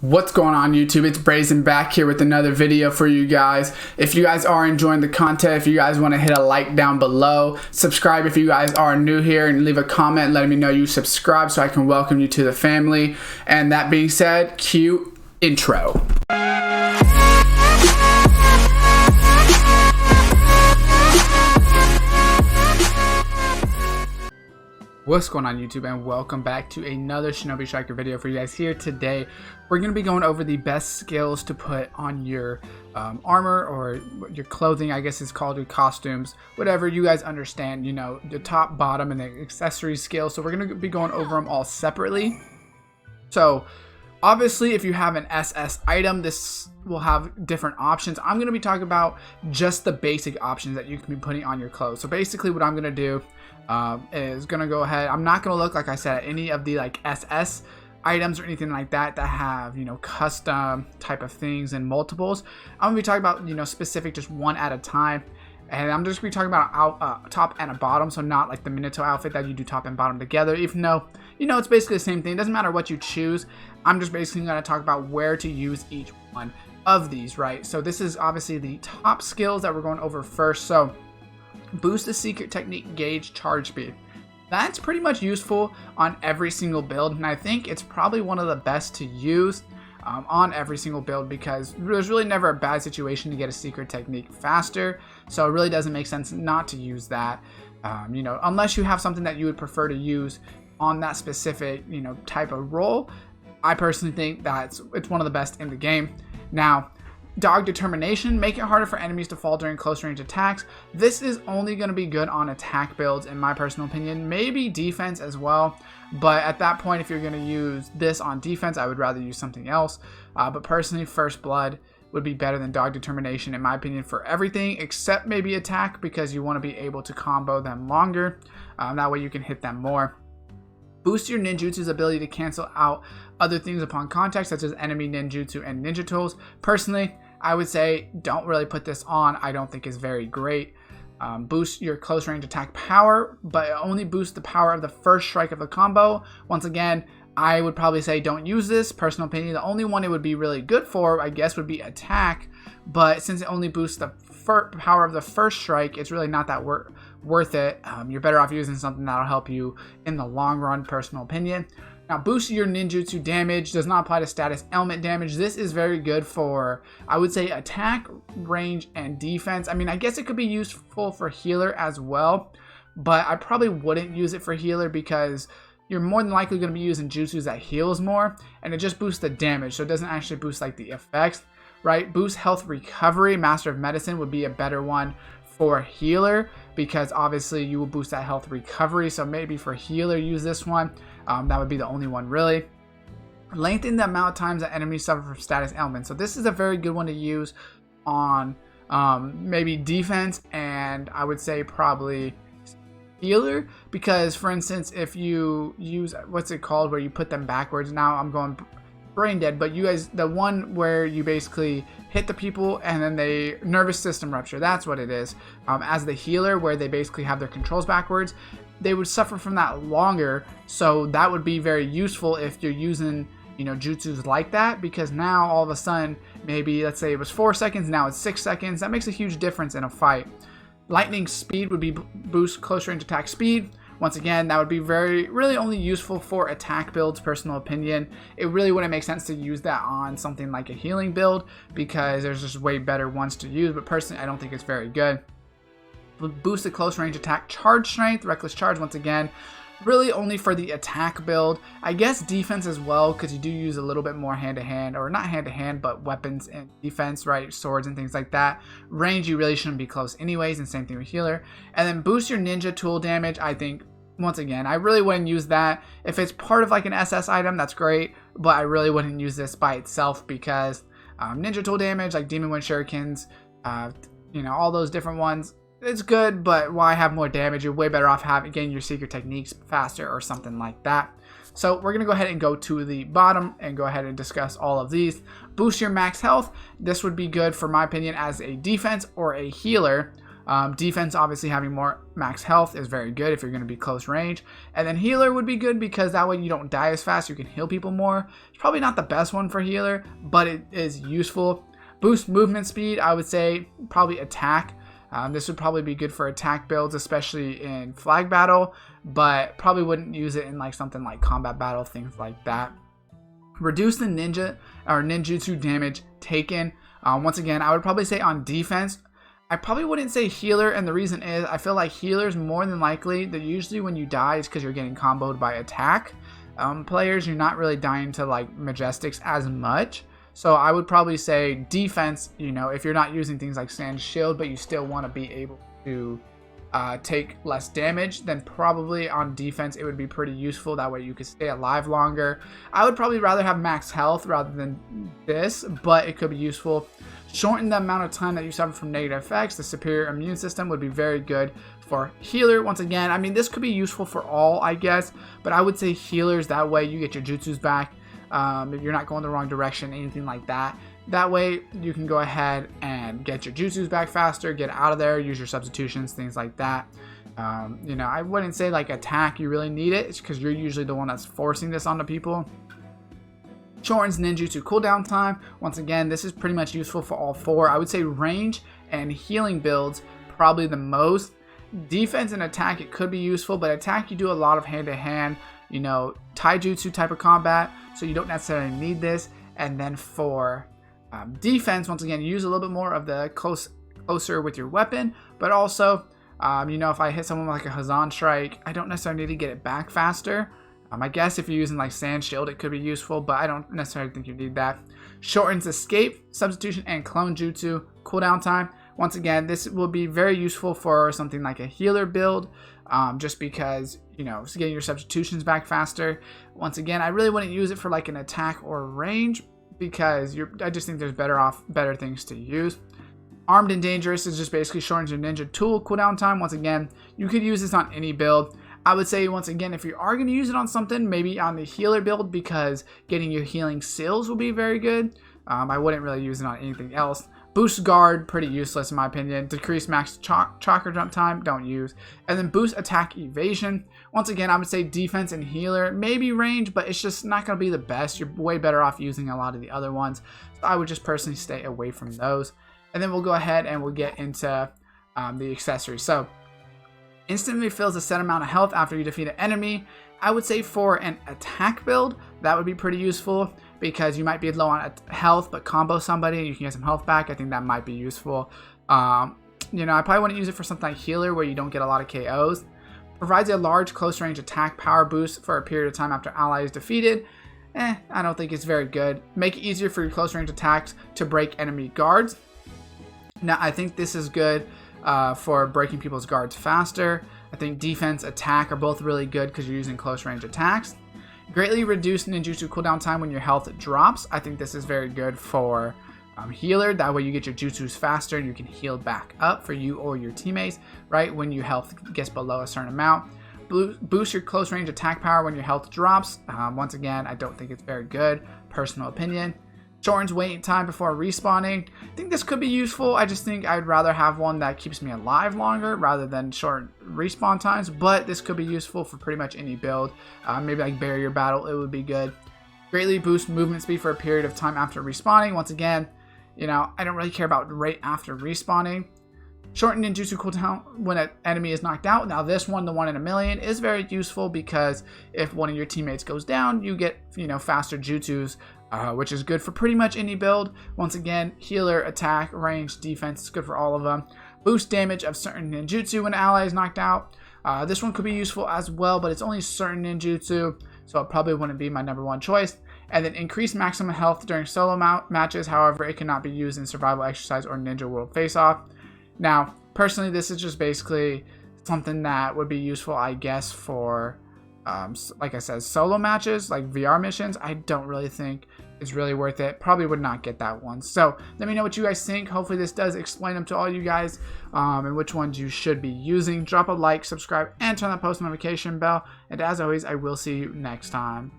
What's going on YouTube? It's Brazen back here with another video for you guys. If you guys are enjoying the content, if you guys want to hit a like down below, subscribe if you guys are new here, and leave a comment letting me know you subscribe so I can welcome you to the family. And that being said, cue intro. What's going on YouTube, and welcome back to another Shinobi Striker video for you guys. Here today we're going to be going over the best skills to put on your armor, or your clothing, I guess it's called, your costumes, whatever you guys understand, you know, the top, bottom, and the accessory skills. So we're going to be going over them all separately. So obviously if you have an SS item, this will have different options. I'm going to be talking about just the basic options that you can be putting on your clothes. So basically what I'm going to do is going to go ahead, I'm not going to look, like I said, at any of the like SS items or anything like that that have, you know, custom type of things and multiples. I'm going to be talking about, you know, specific, just one at a time. And I'm just going to be talking about top and a bottom, so not like the Minato outfit that you do top and bottom together, even though, you know, it's basically the same thing. It doesn't matter what you choose. I'm just basically going to talk about where to use each one of these, right? So this is obviously the top skills that we're going over first. So boost the secret technique gauge charge speed. That's pretty much useful on every single build, and I think it's probably one of the best to use on every single build, because there's really never a bad situation to get a secret technique faster. So it really doesn't make sense not to use that, you know, unless you have something that you would prefer to use on that specific, you know, type of role. I personally think that it's one of the best in the game. Now, dog determination, make it harder for enemies to fall during close range attacks. This is only going to be good on attack builds, in my personal opinion, maybe defense as well, but at that point, if you're going to use this on defense, I would rather use something else. But personally, first blood would be better than dog determination, in my opinion, for everything except maybe attack, because you want to be able to combo them longer. That way you can hit them more. Boost your ninjutsu's ability to cancel out other things upon contact, such as enemy ninjutsu and ninja tools. Personally, I would say don't really put this on. I don't think it's very great. Boost your close range attack power, but only boost the power of the first strike of the combo. Once again, I would probably say don't use this. Personal opinion, the only one it would be really good for, I guess, would be attack. But since it only boosts the power of the first strike, it's really not that worth it. You're better off using something that'll help you in the long run, personal opinion. Now, boost your ninjutsu damage does not apply to status element damage. This is very good for, I would say, attack, range, and defense. I mean, I guess it could be useful for healer as well, but I probably wouldn't use it for healer, because you're more than likely going to be using jutsus that heals more, and it just boosts the damage, so it doesn't actually boost like the effects, right? Boost health recovery. Master of medicine would be a better one for healer, because obviously you will boost that health recovery. So maybe for healer, use this one. That would be the only one really. Lengthen the amount of times that enemies suffer from status ailments. So this is a very good one to use on maybe defense, and I would say probably healer, because for instance, if you use, what's it called, where you put them backwards, now I'm going brain dead, but you guys, the one where you basically hit the people and then they nervous system rupture, that's what it is. As the healer, where they basically have their controls backwards, they would suffer from that longer. So that would be very useful if you're using, you know, jutsus like that, because now all of a sudden, maybe let's say it was 4 seconds, now it's 6 seconds. That makes a huge difference in a fight. Lightning speed would be boost close range attack speed. Once again, that would be really only useful for attack builds, personal opinion. It really wouldn't make sense to use that on something like a healing build, because there's just way better ones to use, but personally I don't think it's very good. Boost the close range attack charge strength, reckless charge, once again, really only for the attack build. I guess defense as well, because you do use a little bit more hand-to-hand, or not hand-to-hand, but weapons and defense, right? Swords and things like that. Range, you really shouldn't be close anyways, and same thing with healer. And then boost your ninja tool damage. I think, once again, I really wouldn't use that. If it's part of like an SS item, that's great, but I really wouldn't use this by itself, because ninja tool damage, like demon wind shurikens, you know, all those different ones, it's good, but why have more damage? You're way better off getting your secret techniques faster or something like that. So we're going to go ahead and go to the bottom and go ahead and discuss all of these. Boost your max health. This would be good, for my opinion, as a defense or a healer. Defense, obviously having more max health is very good if you're going to be close range. And then healer would be good because that way you don't die as fast. You can heal people more. It's probably not the best one for healer, but it is useful. Boost movement speed, I would say probably attack. This would probably be good for attack builds, especially in flag battle, but probably wouldn't use it in like something like combat battle, things like that. Reduce the ninja or ninjutsu damage taken. Once again, I would probably say on defense, I probably wouldn't say healer, and the reason is I feel like healers more than likely that usually when you die is because you're getting comboed by attack. Players, you're not really dying to like majestics as much. So I would probably say defense, if you're not using things like Sand Shield, but you still want to be able to take less damage, then probably on defense it would be pretty useful. That way you could stay alive longer. I would probably rather have max health rather than this, but it could be useful. Shorten the amount of time that you suffer from negative effects. The superior immune system would be very good for healer. Once again, I mean, this could be useful for all, I guess, but I would say healers. That way you get your jutsus back. If you're not going the wrong direction, anything like that. That way you can go ahead and get your jutsus back faster, get out of there, use your substitutions, things like that. I wouldn't say like attack, you really need it. It's because you're usually the one that's forcing this onto people. Shortens ninjutsu cooldown time. Once again, this is pretty much useful for all four. I would say range and healing builds probably the most. Defense and attack, it could be useful, but attack you do a lot of hand-to-hand, taijutsu type of combat, so you don't necessarily need this. And then for defense, once again, use a little bit more of the closer with your weapon, but also, if I hit someone with like a Hazan strike, I don't necessarily need to get it back faster. I guess if you're using like Sand Shield, it could be useful, but I don't necessarily think you need that. Shortens escape, substitution, and clone jutsu cooldown time. Once again, this will be very useful for something like a healer build, just because, getting your substitutions back faster. Once again, I really wouldn't use it for like an attack or range because I just think there's better things to use. Armed and dangerous is just basically shortens your ninja tool cooldown time. Once again, you could use this on any build. I would say, once again, if you are going to use it on something, maybe on the healer build, because getting your healing seals will be very good. I wouldn't really use it on anything else. Boost guard, pretty useless in my opinion. Decrease max chakra jump time, don't use. And then boost attack evasion. Once again, I would say defense and healer, maybe range, but it's just not going to be the best. You're way better off using a lot of the other ones. So I would just personally stay away from those. And then we'll go ahead and we'll get into the accessories. So instantly fills a set amount of health after you defeat an enemy. I would say for an attack build, that would be pretty useful because you might be low on health, but combo somebody and you can get some health back. I think that might be useful. I probably wouldn't use it for something like healer where you don't get a lot of KOs. Provides a large close range attack power boost for a period of time after ally is defeated. I don't think it's very good. Make it easier for your close range attacks to break enemy guards. Now, I think this is good for breaking people's guards faster. I think defense, attack are both really good because you're using close range attacks. Greatly reduce ninjutsu cooldown time when your health drops. I think this is very good for healer. That way you get your jutsus faster and you can heal back up for you or your teammates, right? When your health gets below a certain amount. Boost your close range attack power when your health drops. Once again, I don't think it's very good. Personal opinion. Shortens waiting time before respawning. I think this could be useful. I just think I'd rather have one that keeps me alive longer rather than short respawn times, but this could be useful for pretty much any build. Maybe like barrier battle, it would be good. Greatly boost movement speed for a period of time after respawning. Once again, I don't really care about right after respawning. Shorten ninjutsu cooldown when an enemy is knocked out. Now this one, the 1 in a million, is very useful because if one of your teammates goes down, you get faster jutsus, which is good for pretty much any build. Once again, healer, attack, range, defense, it's good for all of them. Boost damage of certain ninjutsu when an ally is knocked out. This one could be useful as well, but it's only certain ninjutsu, so it probably wouldn't be my #1 choice. And then increase maximum health during solo matches. However, it cannot be used in survival exercise or ninja world face-off. Now, personally, this is just basically something that would be useful, I guess, for, like I said, solo matches, like VR missions. I don't really think it's really worth it. Probably would not get that one. So let me know what you guys think. Hopefully this does explain them to all you guys and which ones you should be using. Drop a like, subscribe, and turn that post notification bell. And as always, I will see you next time.